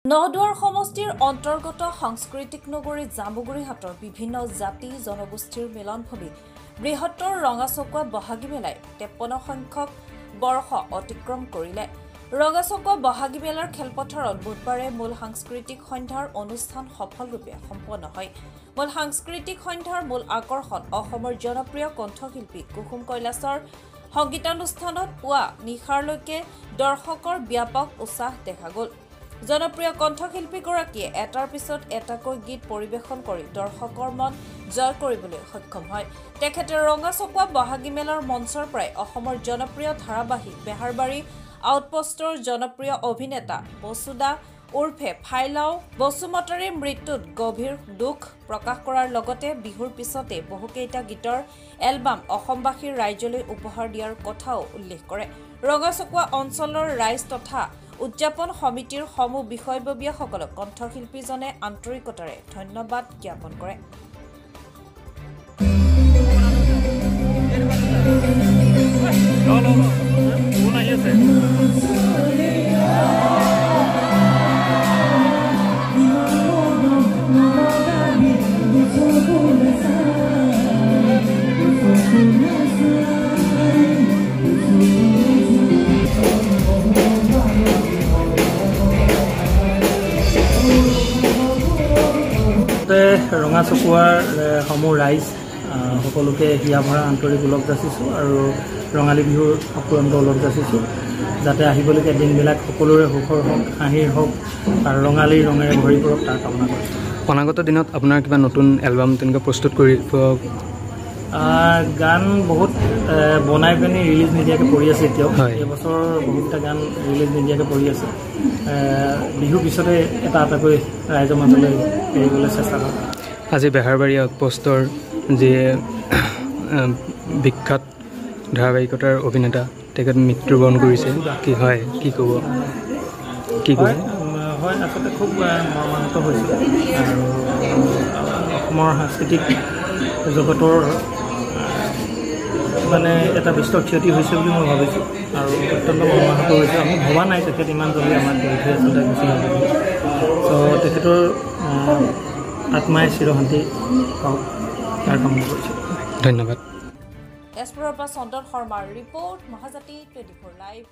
নদুৱাৰ সমষ্টিৰ অন্তৰ্গত সাংস্কৃতিক নগৰী জামুগুৰিহাটৰ বিভিন্ন জাতি জনগোষ্ঠীৰ মিলনভূমি বৃহত্তৰ ৰঙাচকুৱা বহাগী মেলাই 53 সংখ্যক বৰ্ষ অতিক্ৰম কৰিলে। ৰঙাচকুৱা বহাগী মেলাৰ খেলপথাৰত বুধবাৰে মূল সাংস্কৃতিক সন্ধ্যাৰ অনুষ্ঠান সফলৰূপে সম্পন্ন হয়। মূল সাংস্কৃতিক সন্ধ্যাৰ মূল আকৰ্ষণ অসমৰ জনপ্ৰিয় কণ্ঠশিল্পী কুসুম কৈলাশৰ সংগীতানুষ্ঠানত পুৱা নিশাৰলৈকে দৰ্শকৰ ব্যাপক উৎসাহ দেখা গ'ল। জনপ্ৰিয় কণ্ঠশিল্পীগৰাকীয়ে এটাৰ পিছত এটাকৈ গীত পৰিৱেশন কৰি দৰ্শকৰ মন জয় কৰিবলৈ সক্ষম হয়। তেখেতে ৰঙাচকুৱা বহাগী মেলাৰ মঞ্চৰ পৰাই অসমৰ জনপ্ৰিয় ধাৰাবাহিক বেহাৰবাৰী আউটপোষ্টৰ জনপ্ৰিয় অভিনেতা বসুদা উৰ্ফে ফাইলাও বসুমতাৰীৰ মৃত্যুত গভীৰ দুখ প্ৰকাশ কৰাৰ লগতে বিহুৰ পিছতে বহুকেইটা গীতৰ এলবাম অসমবাসীৰ ৰাইজলৈ উপহাৰ দিয়াৰ কথাও উল্লেখ কৰে। ৰঙাচকুৱা অঞ্চলৰ ৰাইজ তথা উদযাপন সমিতিৰ সমূহ বিষয়ববীয়াসকলক কণ্ঠশিল্পীজনে আন্তৰিকতাৰে ধন্যবাদ জ্ঞাপন কৰে। ৰঙাচকুৱাৰ সমূহ ৰাইজ সকলোকে হিয়া ভৰা আন্তৰিক ওলগ যাচিছোঁ আৰু ৰঙালী বিহুৰ অপূৰন্ত ওলগ যাচিছোঁ, যাতে আহিবলগীয়া দিনবিলাক সকলোৰে সুখৰ হওক, হাঁহিৰ হওক আৰু ৰঙালী ৰঙেৰে ভৰি পৰক তাৰ কামনা কৰিছোঁ। অনাগত দিনত আপোনাৰ কিবা নতুন এলবাম তেনেকৈ প্ৰস্তুত কৰি গান বহুত বনাই পিনি ৰিলিজ নিদিয়াকৈ পৰি আছে। এতিয়াও এইবছৰ বহুতকেইটা গান ৰিলিজ নিদিয়াকৈ পৰি আছে। বিহুৰ পিছতে এটা এটাকৈ ৰাইজৰ মাজলৈ এৰিবলৈ চেষ্টা কৰোঁ। আজি বেহাৰবাৰী আউটপোষ্টৰ যি বিখ্যাত ধাৰাবাহিকতাৰ অভিনেতা তেখেত মৃত্যুবৰণ কৰিছে, কি হয় কি ক'ব? হয়, আচলতে খুব মৰ্মাহত হৈছিল আৰু অসমৰ সাংস্কৃতিক জগতৰ মানে এটা বিস্তৰ ক্ষতি হৈছে বুলি মই ভাবিছোঁ আৰু অত্যন্ত মৰ্মাহত হৈছে। আমি ভবা নাই তেখেত ইমান জলদি আমাৰ এৰি থৈ আচলতে গুচি যাব। ত' তেখেতৰ আত্মাই চিৰশান্তি পাওক তাৰ কামনা কৰিছোঁ। ধন্যবাদ। তেজপুৰৰ পৰা চন্দন শৰ্মাৰ ৰিপৰ্ট, মহাজাতি 24 লাইভ।